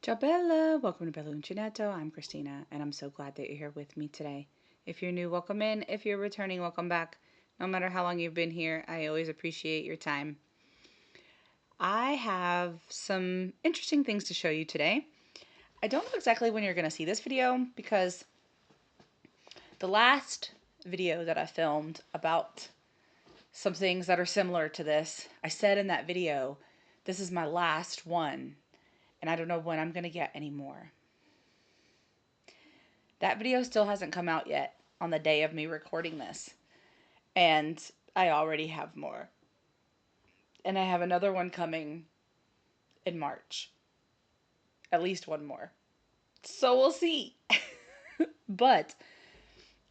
Ciao Bella, welcome to Bella Uncinetto. I'm Christina, and I'm so glad that you're here with me today. If you're new, welcome in. If you're returning, welcome back. No matter how long you've been here, I always appreciate your time. I have some interesting things to show you today. I don't know exactly when you're going to see this video because the last video that I filmed about some things that are similar to this, I said in that video, this is my last one, and I don't know when I'm going to get any more. That video still hasn't come out yet on the day of me recording this. And I already have more. And I have another one coming in March. At least one more. So we'll see. But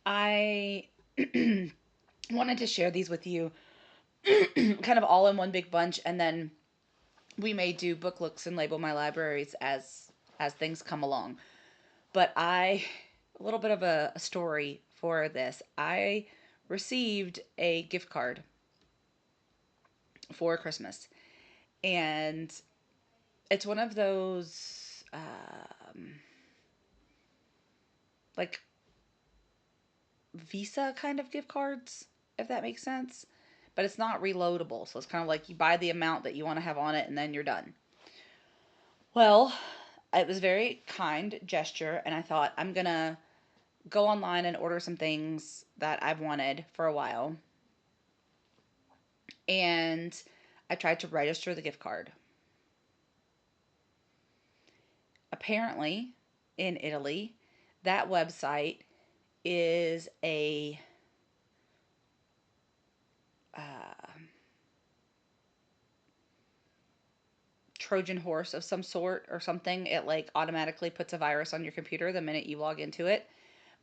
I wanted to share these with you kind of all in one big bunch, and then we may do book looks and label my libraries as things come along. But a little bit of a story for this. I received a gift card for Christmas, and it's one of those like Visa kind of gift cards, if that makes sense. But it's not reloadable, so it's kind of like you buy the amount that you want to have on it and then you're done. Well, it was a very kind gesture, and I thought I'm gonna go online and order some things that I've wanted for a while. And I tried to register the gift card. Apparently, in Italy, that website is a Trojan horse of some sort or something. It like automatically puts a virus on your computer the minute you log into it.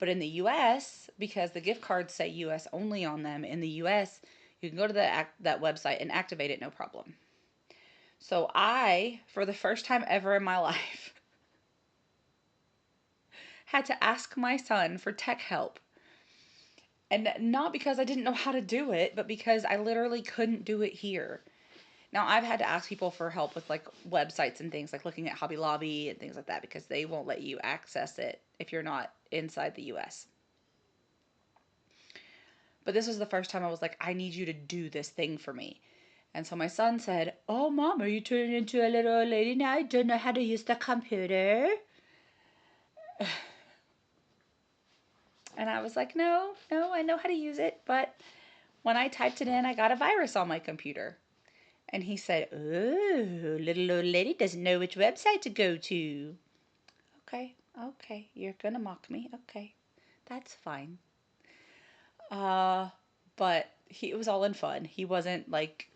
But in the US, because the gift cards say US only on them, in the US, you can go to that website and activate it no problem. So I, for the first time ever in my life, had to ask my son for tech help. And not because I didn't know how to do it, but because I literally couldn't do it here. Now, I've had to ask people for help with like websites and things, like looking at Hobby Lobby and things like that, because they won't let you access it if you're not inside the US. But this was the first time I was like, I need you to do this thing for me. And so my son said, "Oh, Mom, are you turning into a little old lady now? I don't know how to use the computer." And I was like, no, I know how to use it. But when I typed it in, I got a virus on my computer. And he said, "Oh, little old lady doesn't know which website to go to." Okay, you're gonna mock me. Okay, that's fine. Uh, but it was all in fun. He wasn't like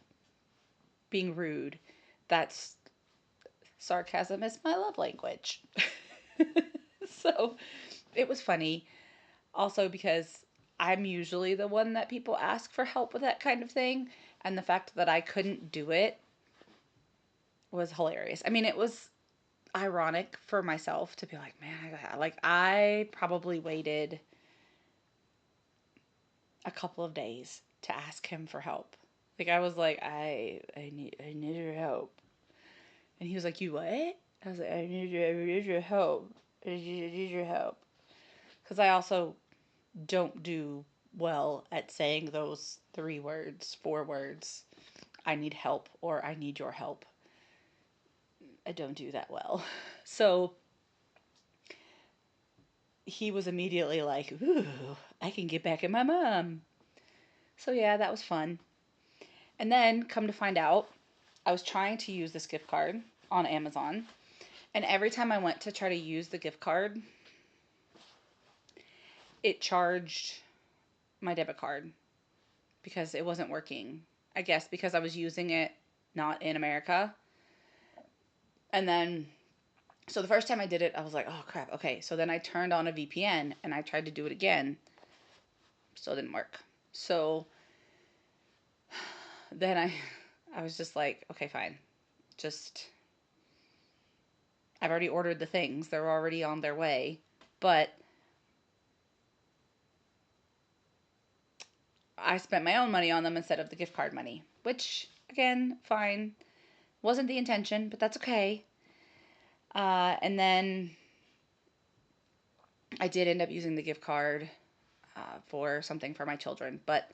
being rude. That's sarcasm is my love language. So it was funny. Also because I'm usually the one that people ask for help with that kind of thing, and the fact that I couldn't do it was hilarious. I mean, it was ironic for myself to be like, man, I probably waited a couple of days to ask him for help. Like I was like, I need your help. And he was like, "You what?" I was like, I need your help. I need your help. Because I also don't do well at saying those 3 words, 4 words. I need help or I need your help. I don't do that well. So he was immediately like, "Ooh, I can get back at my mom." So yeah, that was fun. And then come to find out, I was trying to use this gift card on Amazon. And every time I went to try to use the gift card, it charged my debit card because it wasn't working. I guess because I was using it not in America. And then, so the first time I did it, I was like, oh crap, okay. So then I turned on a VPN and I tried to do it again. Still didn't work. So then I was just like, okay, fine. Just, I've already ordered the things. They're already on their way. But I spent my own money on them instead of the gift card money, which, again, fine. Wasn't the intention, but that's okay. And then I did end up using the gift card for something for my children, but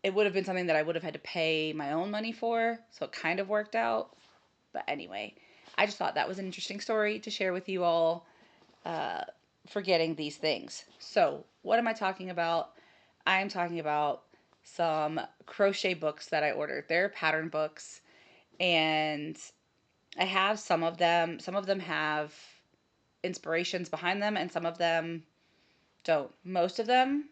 it would have been something that I would have had to pay my own money for, so it kind of worked out. But anyway, I just thought that was an interesting story to share with you all for getting these things. So, what am I talking about? I'm talking about some crochet books that I ordered. They're pattern books, and I have some of them. Some of them have inspirations behind them, and some of them don't. Most of them,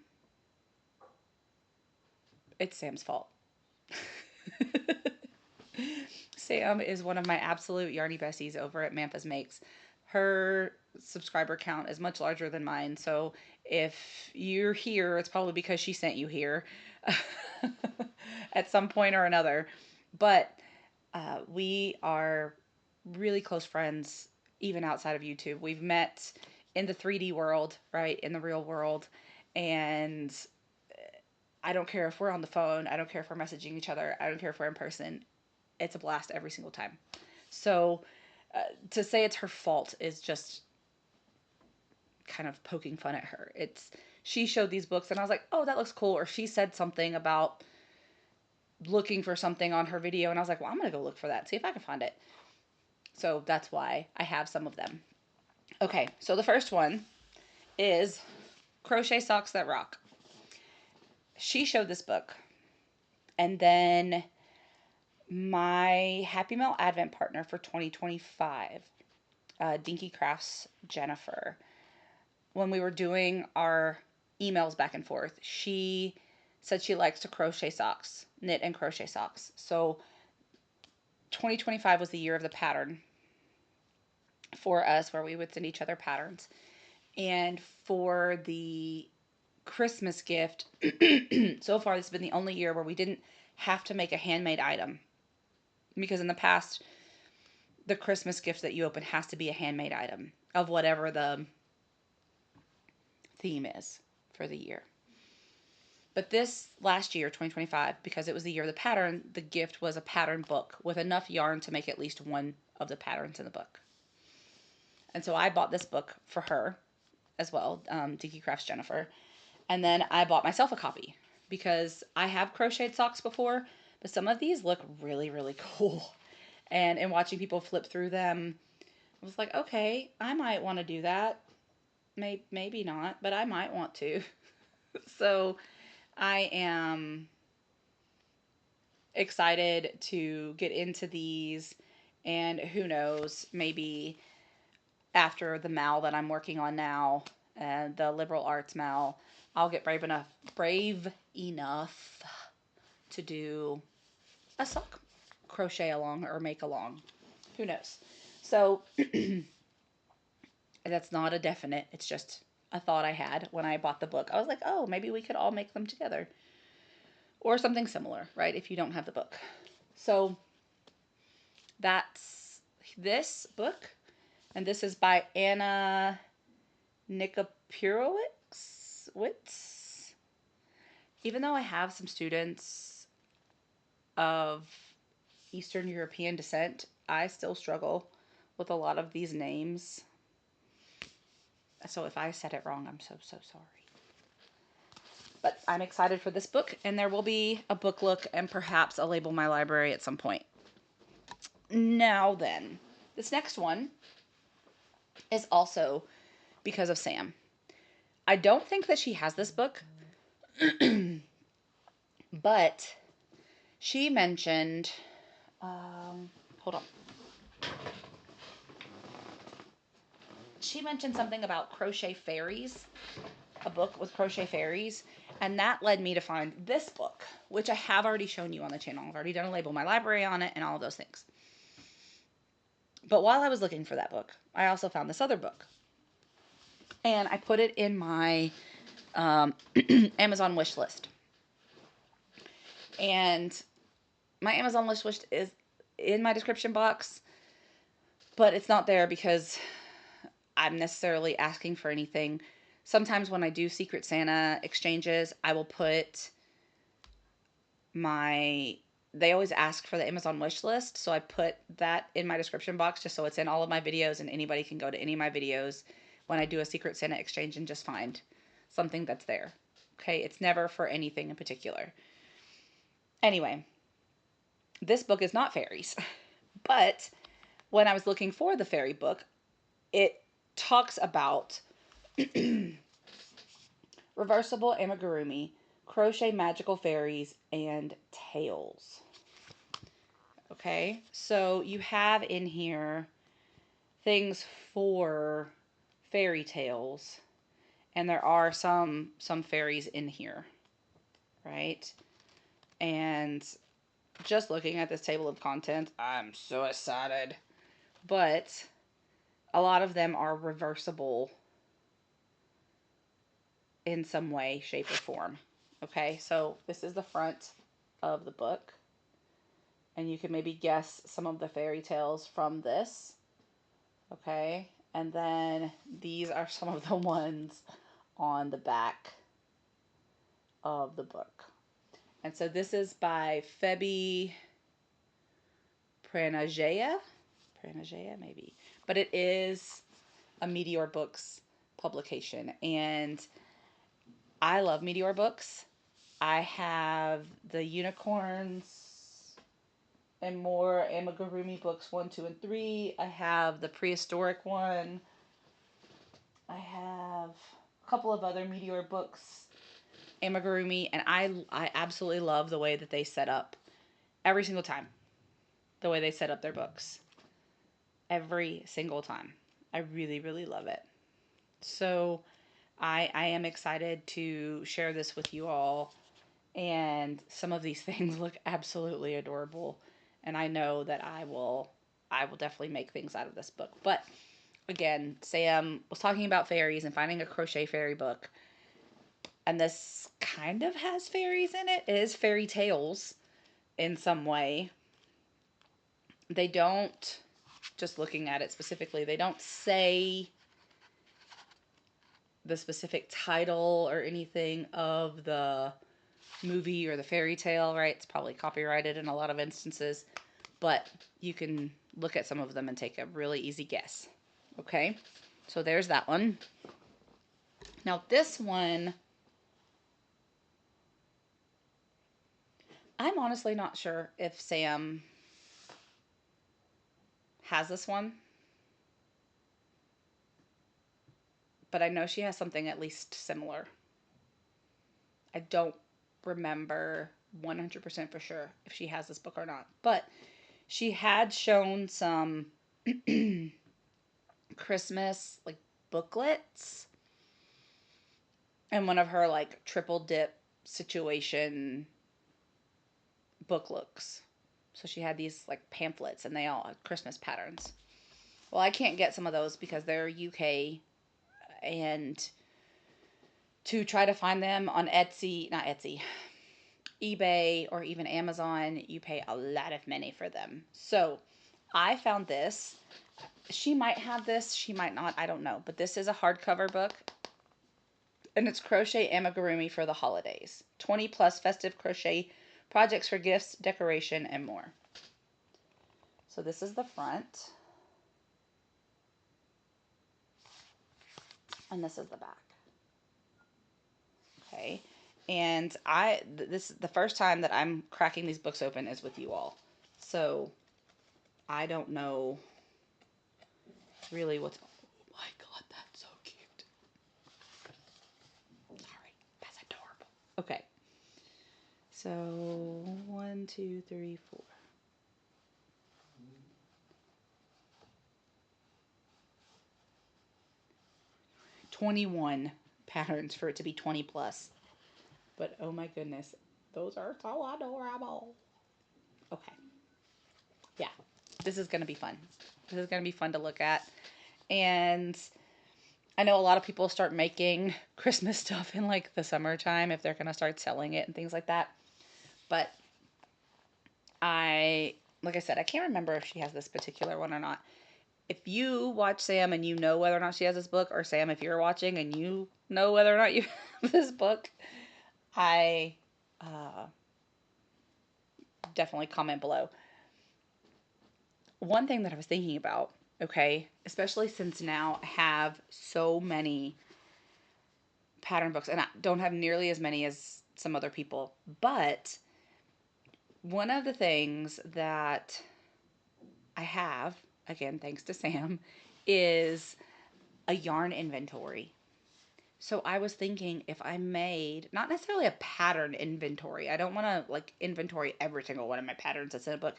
it's Sam's fault. Sam is one of my absolute yarny besties over at Mampus Makes. Her subscriber count is much larger than mine, so if you're here, it's probably because she sent you here at some point or another. But we are really close friends, even outside of YouTube. We've met in the 3D world, right? In the real world. And I don't care if we're on the phone. I don't care if we're messaging each other. I don't care if we're in person. It's a blast every single time. So to say it's her fault is just kind of poking fun at her. She showed these books and I was like, oh, that looks cool. Or she said something about looking for something on her video and I was like, well, I'm going to go look for that, see if I can find it. So that's why I have some of them. Okay, so the first one is Crochet Socks That Rock. She showed this book. And then my Happy Mail Advent partner for 2025, Dinky Crafts Jennifer, when we were doing our emails back and forth, she said she likes to crochet socks, knit and crochet socks. So 2025 was the year of the pattern for us, where we would send each other patterns. And for the Christmas gift, so far this has been the only year where we didn't have to make a handmade item. Because in the past, the Christmas gift that you open has to be a handmade item of whatever the theme is for the year. But this last year, 2025, because it was the year of the pattern, the gift was a pattern book with enough yarn to make at least one of the patterns in the book. And so I bought this book for her as well, Dinky Crafts Jennifer. And then I bought myself a copy because I have crocheted socks before, but some of these look really, really cool. And in watching people flip through them, I was like, okay, I might want to do that. Maybe not, but I might want to. So I am excited to get into these, and who knows, maybe after the MAL that I'm working on now, the liberal arts MAL, I'll get brave enough to do a sock crochet along or make along. Who knows? So that's not a definite. It's just a thought I had when I bought the book. I was like, oh, maybe we could all make them together. Or something similar, right? If you don't have the book. So that's this book. And this is by Anna Nikopirowicz. Even though I have some students of Eastern European descent, I still struggle with a lot of these names. So if I said it wrong, I'm so sorry. But I'm excited for this book, and there will be a book look and perhaps a Label My Library at some point. Now then, this next one is also because of Sam. I don't think that she has this book, but she mentioned, hold on. She mentioned something about crochet fairies, a book with crochet fairies, and that led me to find this book, which I have already shown you on the channel. I've already done a Label My Library on it and all of those things. But while I was looking for that book, I also found this other book. And I put it in my Amazon wish list. And my Amazon wish list is in my description box, but it's not there because I'm necessarily asking for anything. Sometimes when I do Secret Santa exchanges, I will put my they always ask for the Amazon wish list, so I put that in my description box just so it's in all of my videos and anybody can go to any of my videos when I do a Secret Santa exchange and just find something that's there. Okay, it's never for anything in particular. Anyway, this book is not fairies, but when I was looking for the fairy book, it talks about reversible amigurumi, crochet magical fairies, and tales. Okay, so you have in here things for fairy tales, and there are some fairies in here, right? And just looking at this table of contents, I'm so excited. But a lot of them are reversible in some way, shape, or form. Okay, so this is the front of the book, and you can maybe guess some of the fairy tales from this. Okay, and then these are some of the ones on the back of the book. And so this is by Phoebe Pranajaya. Pranajaya, maybe. But it is a Meteor Books publication. And I love Meteor Books. I have the Unicorns and More Amigurumi books 1, 2, and 3. I have the prehistoric one. I have a couple of other Meteor Books amigurumi, and I absolutely love the way that they set up every single time. The way they set up their books. Every single time. I really, really love it. So I am excited to share this with you all. And some of these things look absolutely adorable. And I know that I will definitely make things out of this book. But again, Sam was talking about fairies and finding a crochet fairy book. And this kind of has fairies in it. It is fairy tales in some way. They don't, just looking at it specifically, they don't say the specific title or anything of the movie or the fairy tale, right? It's probably copyrighted in a lot of instances, but you can look at some of them and take a really easy guess. Okay, so there's that one. Now this one, I'm honestly not sure if Sam has this one, but I know she has something at least similar. I don't remember 100% for sure if she has this book or not, but she had shown some Christmas like booklets and one of her like triple dip situation book looks. So she had these like pamphlets and they all had Christmas patterns. Well, I can't get some of those because they're UK, and to try to find them on Etsy, not Etsy, eBay or even Amazon, you pay a lot of money for them. So I found this. She might have this, she might not, I don't know. But this is a hardcover book. And it's Crochet Amigurumi for the Holidays. 20 plus festive crochet projects for gifts, decoration, and more. So this is the front. And this is the back. Okay. And this is the first time that I'm cracking these books open is with you all. So I don't know really what's, oh my God, that's so cute. Sorry, that's adorable. Okay. So 1, 2, 3, 4. 21 patterns for it to be 20 plus. But oh my goodness, those are so adorable. Okay. Yeah, this is going to be fun. This is going to be fun to look at. And I know a lot of people start making Christmas stuff in like the summertime if they're going to start selling it and things like that. But like I said, I can't remember if she has this particular one or not. If you watch Sam and you know whether or not she has this book, or Sam, if you're watching and you know whether or not you have this book, I definitely comment below. One thing that I was thinking about, okay, especially since now I have so many pattern books, and I don't have nearly as many as some other people, but one of the things that I have, again, thanks to Sam, is a yarn inventory. So I was thinking if I made, not necessarily a pattern inventory, I don't want to like inventory every single one of my patterns that's in a book,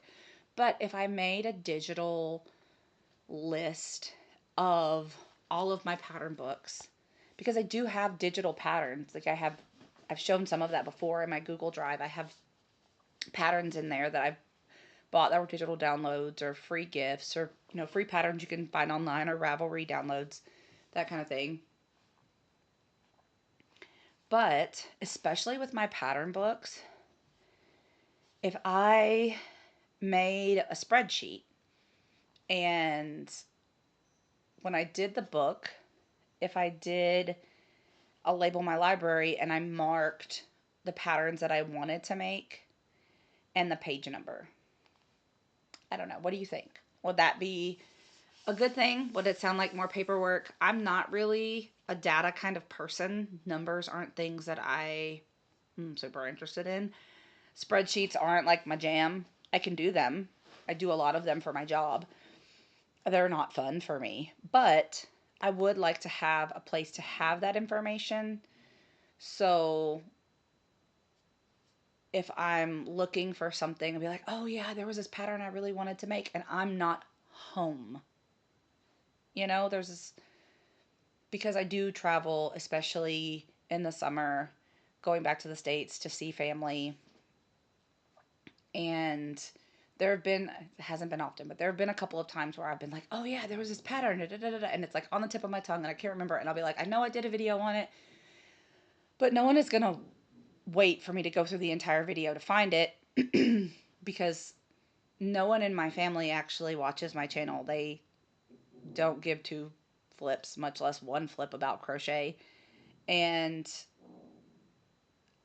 but if I made a digital list of all of my pattern books, because I do have digital patterns. Like I've shown some of that before in my Google Drive. I have patterns in there that I've bought that were digital downloads or free gifts or, free patterns you can find online or Ravelry downloads, that kind of thing. But especially with my pattern books, if I made a spreadsheet and when I did the book, if I did a label my library and I marked the patterns that I wanted to make and the page number. I don't know. What do you think? Would that be a good thing? Would it sound like more paperwork? I'm not really a data kind of person. Numbers aren't things that I'm super interested in. Spreadsheets aren't like my jam. I can do them. I do a lot of them for my job. They're not fun for me, but I would like to have a place to have that information. So if I'm looking for something, I'll be like, oh yeah, there was this pattern I really wanted to make and I'm not home. There's this, because I do travel, especially in the summer, going back to the States to see family. And there have been, it hasn't been often, but there have been a couple of times where I've been like, oh yeah, there was this pattern, and it's like on the tip of my tongue and I can't remember it. And I'll be like, I know I did a video on it, but no one is going to wait for me to go through the entire video to find it because no one in my family actually watches my channel. They don't give two flips, much less one flip about crochet. And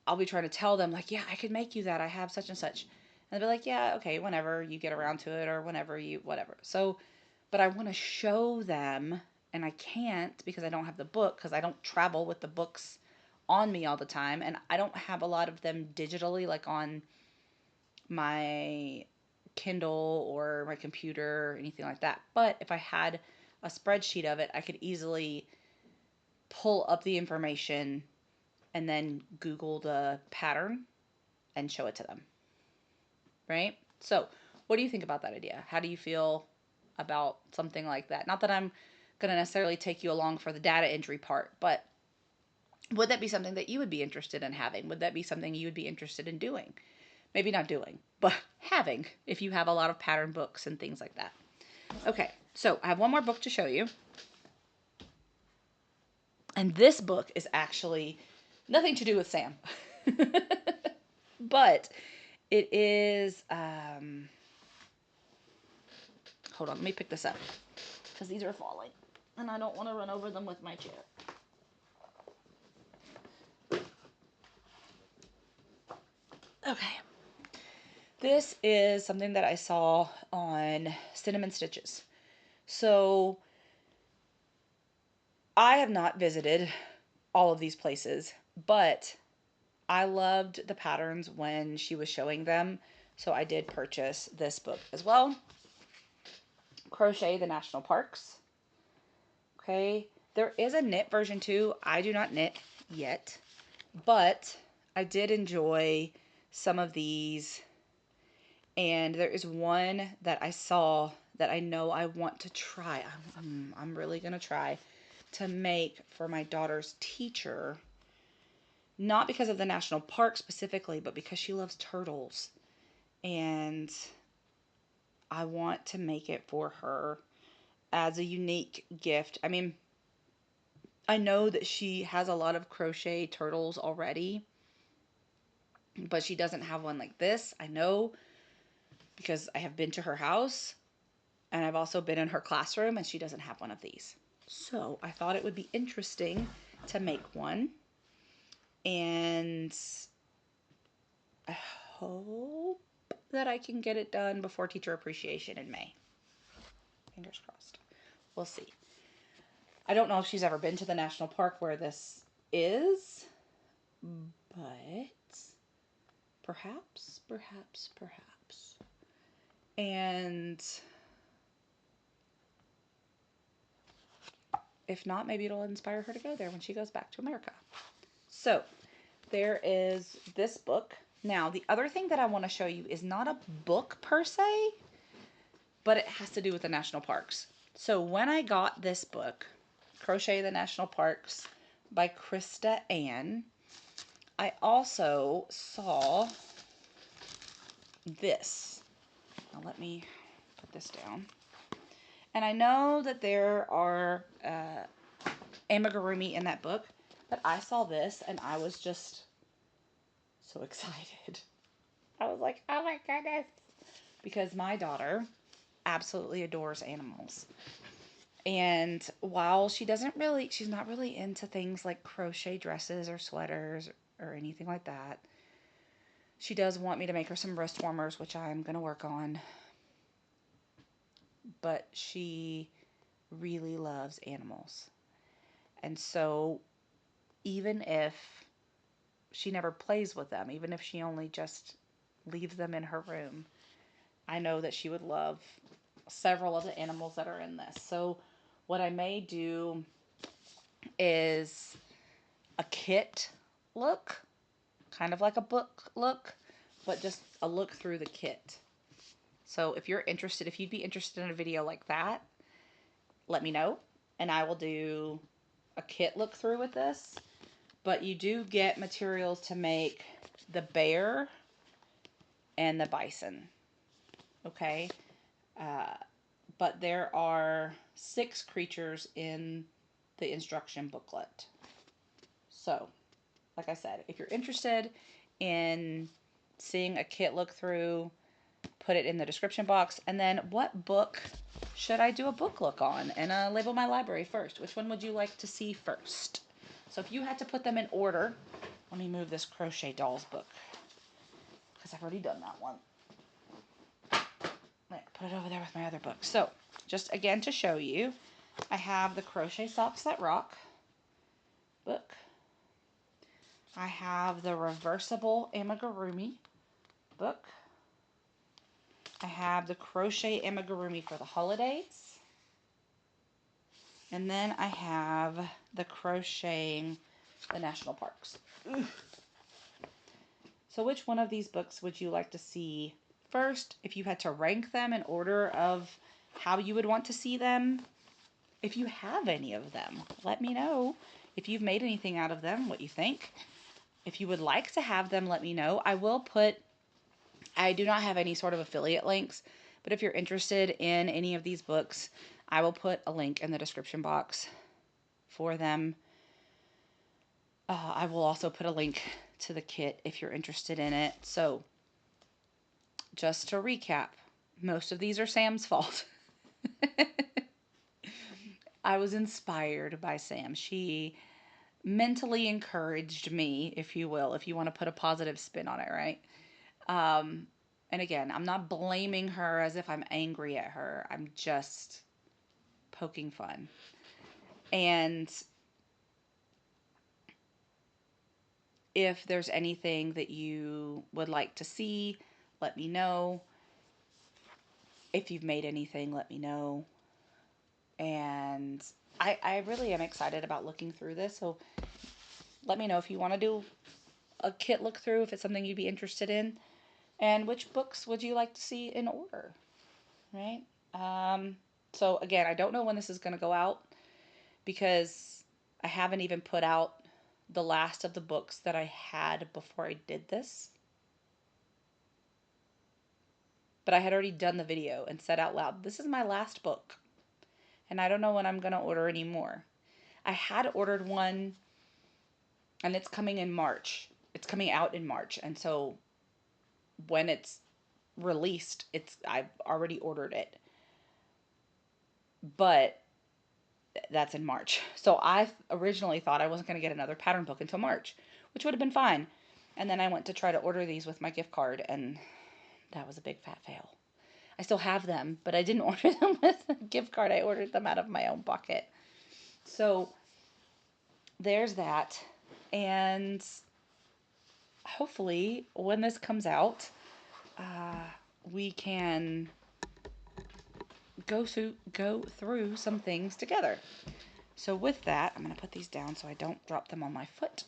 I'll be trying to tell them like, yeah, I could make you that. I have such and such. And they'll be like, yeah, okay, whenever you get around to it or whenever you, whatever. So, but I want to show them and I can't because I don't have the book because I don't travel with the books on me all the time. And I don't have a lot of them digitally, like on my Kindle or my computer or anything like that. But if I had a spreadsheet of it, I could easily pull up the information and then Google the pattern and show it to them. Right? So, what do you think about that idea? How do you feel about something like that? Not that I'm going to necessarily take you along for the data entry part, but would that be something that you would be interested in having? Would that be something you would be interested in doing? Maybe not doing, but having, if you have a lot of pattern books and things like that. Okay, so I have one more book to show you. And this book is actually nothing to do with Sam. But it is, hold on, let me pick this up. Because these are falling. And I don't want to run over them with my chair. Okay. This is something that I saw on Cinnamon Stitches. So I have not visited all of these places, but I loved the patterns when she was showing them. So I did purchase this book as well. Crochet the National Parks. Okay. There is a knit version too. I do not knit yet, but I did enjoy some of these. And there is one that I saw that I know I want to try. I'm really going to try to make for my daughter's teacher. Not because of the national park specifically, but because she loves turtles. And I want to make it for her as a unique gift. I mean, I know that she has a lot of crochet turtles already, but she doesn't have one like this. I know because I have been to her house and I've also been in her classroom and she doesn't have one of these. So I thought it would be interesting to make one. And I hope that I can get it done before Teacher Appreciation in May. Fingers crossed. We'll see. I don't know if she's ever been to the national park where this is, but perhaps. And if not, maybe it'll inspire her to go there when she goes back to America. So there is this book. Now, the other thing that I want to show you is not a book per se, but it has to do with the national parks. So when I got this book, Crochet the National Parks by Krista Ann, I also saw this. Now let me put this down. And I know that there are amigurumi in that book, but I saw this and I was just so excited. I was like, oh my goodness. Because my daughter absolutely adores animals. And while she's not really into things like crochet dresses or sweaters or anything like that, she does want me to make her some wrist warmers, which I'm going to work on. But she really loves animals. And so even if she never plays with them, even if she only just leaves them in her room, I know that she would love several of the animals that are in this. So what I may do is a kit look, kind of like a book look, but just a look through the kit. So if you're interested, if you'd be interested in a video like that, let me know, and I will do a kit look through with this. But you do get materials to make the bear and the bison. Okay? But there are 6 creatures in the instruction booklet. So, like I said, if you're interested in seeing a kit look through, put it in the description box. And then what book should I do a book look on and label my library first? Which one would you like to see first? So if you had to put them in order, let me move this Crochet Dolls book because I've already done that one. Put it over there with my other book. So just again to show you, I have the Crochet Socks That Rock book. I have the Reversible Amigurumi book. I have the Crochet Amigurumi for the Holidays. And then I have the Crocheting the National Parks. So which one of these books would you like to see first? If you had to rank them in order of how you would want to see them, if you have any of them, let me know. If you've made anything out of them, what you think. If you would like to have them, let me know. I do not have any sort of affiliate links, but if you're interested in any of these books, I will put a link in the description box for them. I will also put a link to the kit if you're interested in it. So, just to recap, most of these are Sam's fault. I was inspired by Sam. She mentally encouraged me, if you will, if you want to put a positive spin on it, right? And again, I'm not blaming her as if I'm angry at her. I'm just poking fun. And if there's anything that you would like to see, let me know. If you've made anything, let me know. And I really am excited about looking through this. So let me know if you want to do a kit look through, if it's something you'd be interested in. And which books would you like to see in order, right? So again, I don't know when this is going to go out because I haven't even put out the last of the books that I had before I did this. But I had already done the video and said out loud, this is my last book. And I don't know when I'm going to order any more. I had ordered one and it's coming in March. It's coming out in March. And so when it's released, I've already ordered it. But that's in March. So I originally thought I wasn't going to get another pattern book until March, which would have been fine. And then I went to try to order these with my gift card and That was a big fat fail. I still have them, but I didn't order them with a gift card. I ordered them out of my own pocket. So there's that. And hopefully when this comes out, we can go through some things together. So with that, I'm going to put these down so I don't drop them on my foot.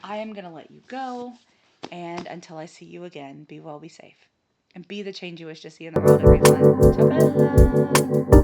I am going to let you go, and until I see you again, be well, be safe, and be the change you wish to see in the world, everyone. Ciao bella!